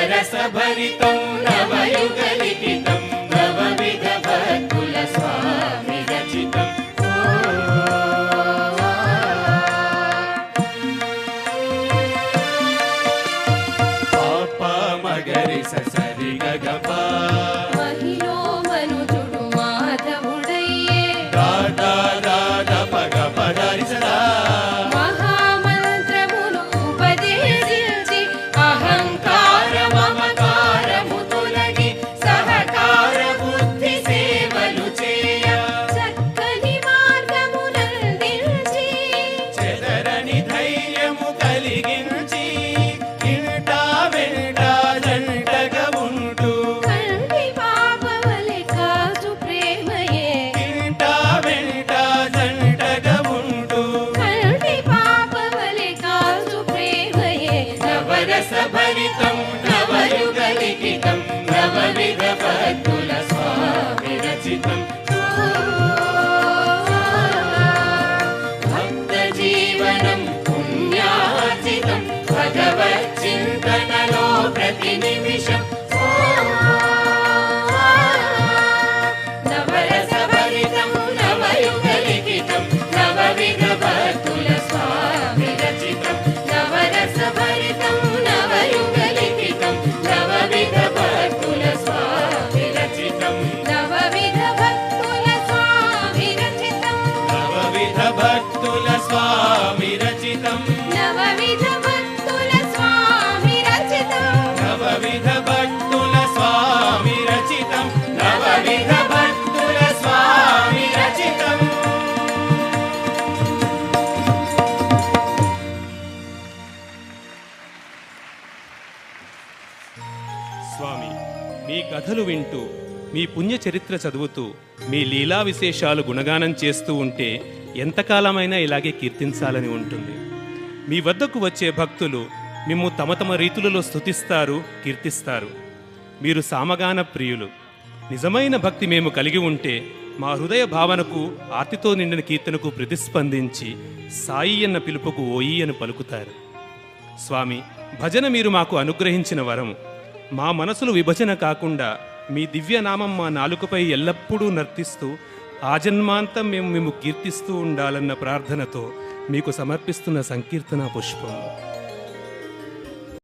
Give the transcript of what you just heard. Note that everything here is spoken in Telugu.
నవరసభరితం నవయుగలిఖితం నవవిధ భక్తుల స్వామి రచితం. పాప మగరి సరి గగప మహిళ మనుజుడు మాధవుడయ్యే దాదా దాదా పగ పగరి సదా మహామంత్రమును ఉపదేశించి అహంకార మమకారము తొలగి సహకార బుద్ధి సేవలు చేయ చక్కని మార్గమునందించి చెదరని ధైర్యము కలిగించి ఇంటా వెంట జంటగా ఉంటూ కంటి పాపవలె కాచు ప్రేమయే ఇంటా వెంట జంటగా ఉంటూ కంటి పాపవలె కాచు ప్రేమయే నవరసభరితం నవయుగలిఖితం నవవిధ భక్తుల స్వామి రచితం. భక్త జీవనం పుణ్యార్జితం భగవచ్చింతనలో ప్రతి నిమిషం. నవరసభరితం నవయుగలిఖితం నవవిధ భక్తుల స్వామి రచితం. నవరసభరితం నవయుగలిఖితం నవవిధ భక్తుల స్వామి రచితం. నవవిధ భక్తుల స్వామి రచితం నవవిధ భక్తుల స్వామి రచితం. నవవిధ భక్తుల స్వామి రచితం నవవిధ భక్తుల స్వామి రచితం. నవవిధ భక్తుల స్వామి రచితం. స్వామి, మీ కథలు వింటూ మీ పుణ్య చరిత్ర చదువుతూ మీ లీలా విశేషాలు గుణగానం చేస్తూ ఉంటే ఎంతకాలమైనా ఇలాగే కీర్తించాలని ఉంటుంది. మీ వద్దకు వచ్చే భక్తులు మిమ్ము తమ తమ రీతులలో స్తుతిస్తారు, కీర్తిస్తారు. మీరు సామగాన ప్రియులు. నిజమైన భక్తి మేము కలిగి ఉంటే మా హృదయ భావనకు ఆర్తితో నిండిన కీర్తనకు ప్రతిస్పందించి సాయి అన్న పిలుపుకు ఓయి అని పలుకుతారు. స్వామి, భజన మీరు మాకు అనుగ్రహించిన వరం. మా మనసులు విభజన కాకుండా మీ దివ్యనామం మా నాలుకపై ఎల్లప్పుడూ నర్తిస్తూ ఆజన్మాంతం మేము కీర్తిస్తూ ఉండాలన్న ప్రార్థనతో మీకు సమర్పిస్తున్న సంకీర్తన పుష్పం.